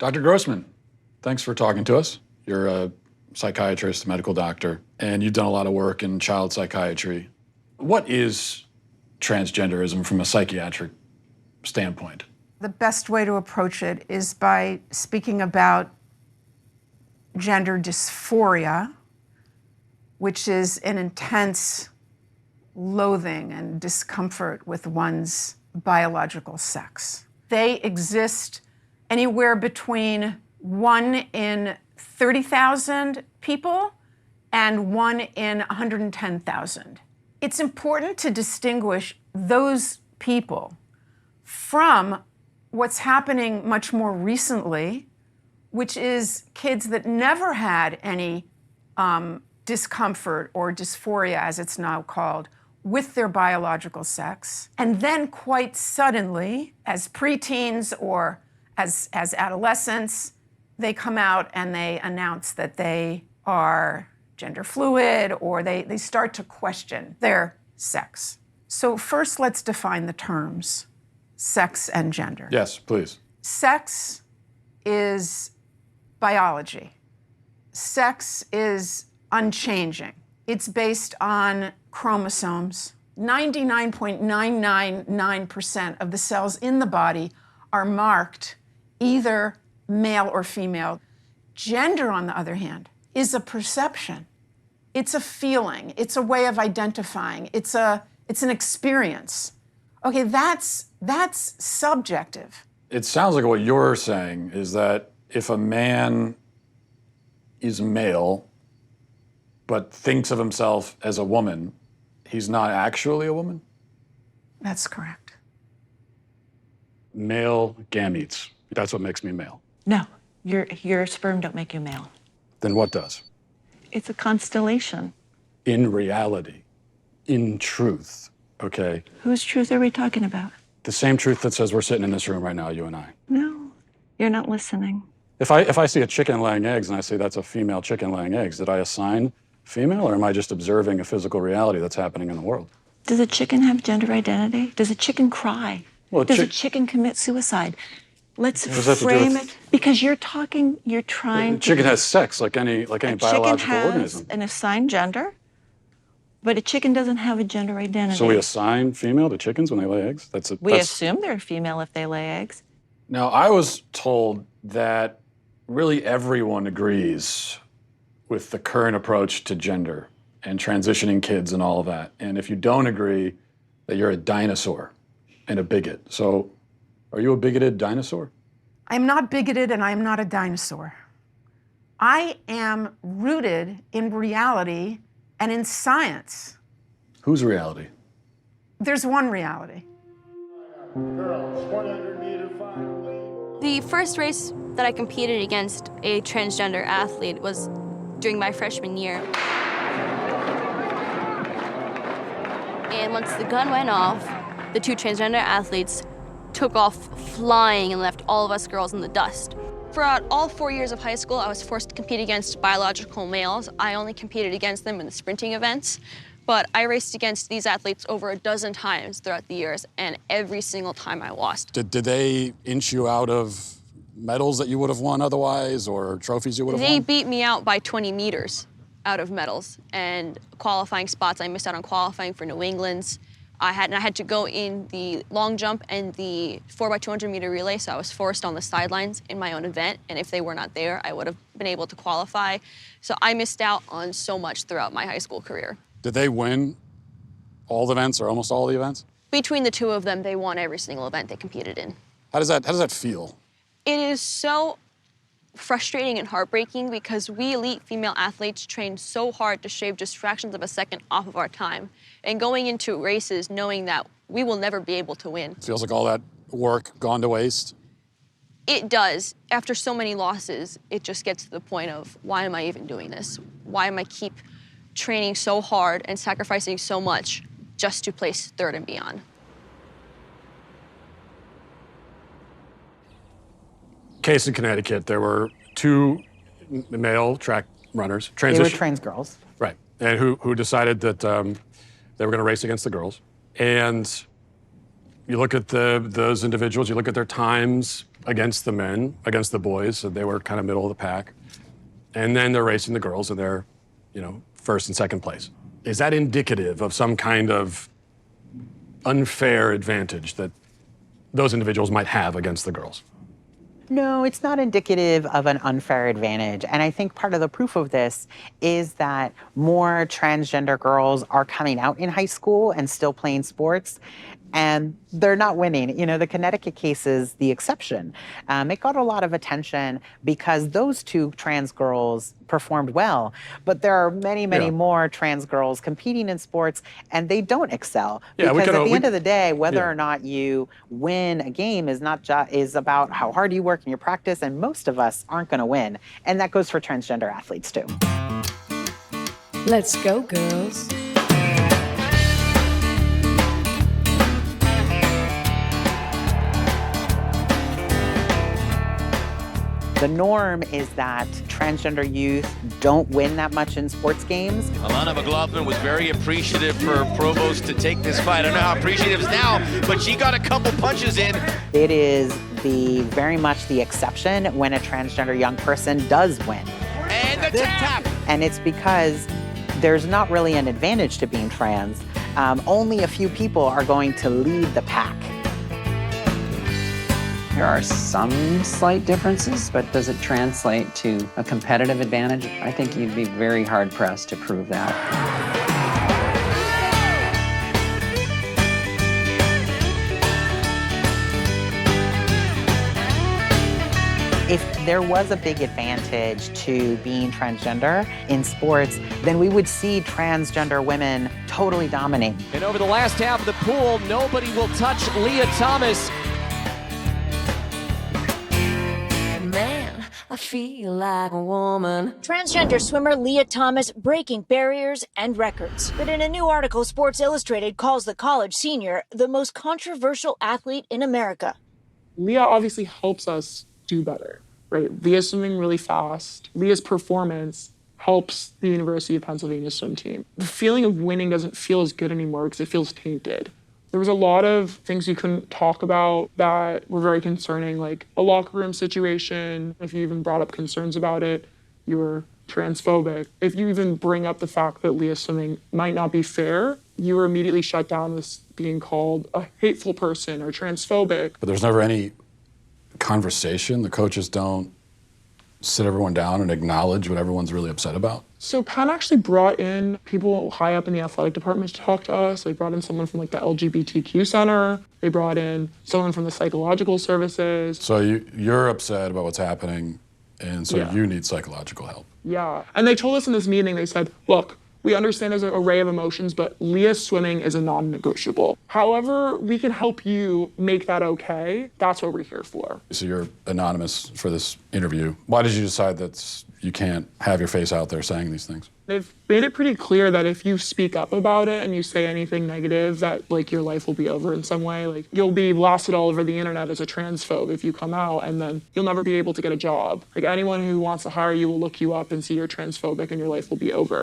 Dr. Grossman, thanks for talking to us. You're a psychiatrist, medical doctor, and you've done a lot of work in child psychiatry. What is transgenderism from a psychiatric standpoint? The best way to approach it is by speaking about gender dysphoria, which is an intense loathing and discomfort with one's biological sex. They exist anywhere between 1 in 30,000 people and 1 in 110,000. It's important to distinguish those people from what's happening much more recently, which is kids that never had any discomfort or dysphoria, as it's now called, with their biological sex. And then quite suddenly, as preteens or as adolescents, they come out and they announce that they are gender fluid, or they start to question their sex. So first, let's define the terms, sex and gender. Yes, please. Sex is biology. Sex is unchanging. It's based on chromosomes. 99.999% of the cells in the body are marked either male or female. Gender, on the other hand, is a perception. It's a feeling. It's a way of identifying. It's an experience. Okay, that's subjective. It sounds like what you're saying is that if a man is male but thinks of himself as a woman, he's not actually a woman? That's correct. Male gametes, that's what makes me male. No, your sperm don't make you male. Then what does? It's a constellation. In reality, in truth, okay? Whose truth are we talking about? The same truth that says we're sitting in this room right now, you and I. No, you're not listening. If I see a chicken laying eggs and I say that's a female chicken laying eggs, did I assign female, or am I just observing a physical reality that's happening in the world? Does a chicken have gender identity? Does a chicken cry? Well, Does a chicken commit suicide? Let's frame it, because you're trying The chicken has sex like any biological organism. A chicken has organism. an assigned gender, but a chicken doesn't have a gender identity. So we assign female to chickens when they lay eggs? We assume they're female if they lay eggs. Now, I was told that really everyone agrees with the current approach to gender and transitioning kids and all of that. And if you don't agree, that you're a dinosaur and a bigot. So are you a bigoted dinosaur? I'm not bigoted and I'm not a dinosaur. I am rooted in reality and in science. Whose reality? There's one reality. Girls, 100-meter final. The first race that I competed against a transgender athlete was during my freshman year. And once the gun went off, the 2 transgender athletes took off flying and left all of us girls in the dust. Throughout all 4 years of high school, I was forced to compete against biological males. I only competed against them in the sprinting events, but I raced against these athletes over a dozen times throughout the years, and every single time I lost. Did they inch you out of medals that you would have won otherwise, or trophies you would have won? They beat me out by 20 meters out of medals, and qualifying spots, I missed out on qualifying for New England's. I had to go in the long jump and the 4x200 meter relay, so I was forced on the sidelines in my own event, and if they were not there, I would have been able to qualify. So I missed out on so much throughout my high school career. Did they win all the events or almost all the events? Between the 2 of them, they won every single event they competed in. How does that feel? It is so frustrating and heartbreaking because we elite female athletes train so hard to shave just fractions of a second off of our time. And going into races knowing that we will never be able to win. Feels like all that work gone to waste? It does. After so many losses, it just gets to the point of, why am I even doing this? Why am I keep training so hard and sacrificing so much just to place 3rd and beyond? Case in Connecticut, there were 2 male track runners. They were trans girls. Right, and who decided that they were going to race against the girls. And you look at those individuals, you look at their times, against the men, against the boys, so they were kind of middle of the pack. And then they're racing the girls, and they're, first and second place. Is that indicative of some kind of unfair advantage that those individuals might have against the girls? No, it's not indicative of an unfair advantage. And I think part of the proof of this is that more transgender girls are coming out in high school and still playing sports. And they're not winning. The Connecticut case is the exception. It got a lot of attention because those two trans girls performed well. But there are many, many more trans girls competing in sports, and they don't excel. Because at the end of the day, whether or not you win a game is about how hard you work in your practice, and most of us aren't going to win. And that goes for transgender athletes, too. Let's go, girls. The norm is that transgender youth don't win that much in sports games. Alana McLaughlin was very appreciative for Provost to take this fight. I don't know how appreciative is now, but she got a couple punches in. It is very much the exception when a transgender young person does win. And the tap! And it's because there's not really an advantage to being trans. Only a few people are going to lead the pack. There are some slight differences, but does it translate to a competitive advantage? I think you'd be very hard-pressed to prove that. If there was a big advantage to being transgender in sports, then we would see transgender women totally dominate. And over the last half of the pool, nobody will touch Leah Thomas. I feel like a woman. Transgender swimmer Leah Thomas breaking barriers and records. But in a new article, Sports Illustrated calls the college senior the most controversial athlete in America. Leah obviously helps us do better, right? Leah's swimming really fast. Leah's performance helps the University of Pennsylvania swim team. The feeling of winning doesn't feel as good anymore because it feels tainted. There was a lot of things you couldn't talk about that were very concerning, like a locker room situation. If you even brought up concerns about it, you were transphobic. If you even bring up the fact that Leah swimming might not be fair, you were immediately shut down as being called a hateful person or transphobic. But there's never any conversation. The coaches don't sit everyone down and acknowledge what everyone's really upset about. So Penn actually brought in people high up in the athletic department to talk to us. They brought in someone from the LGBTQ center. They brought in someone from the psychological services. So you're upset about what's happening, and so you need psychological help. Yeah, and they told us in this meeting, they said, look, we understand there's an array of emotions, but Leah's swimming is a non-negotiable. However, we can help you make that okay. That's what we're here for. So you're anonymous for this interview. Why did you decide that you can't have your face out there saying these things? They've made it pretty clear that if you speak up about it and you say anything negative, that your life will be over in some way. You'll be blasted all over the internet as a transphobe if you come out, and then you'll never be able to get a job. Anyone who wants to hire you will look you up and see you're transphobic and your life will be over.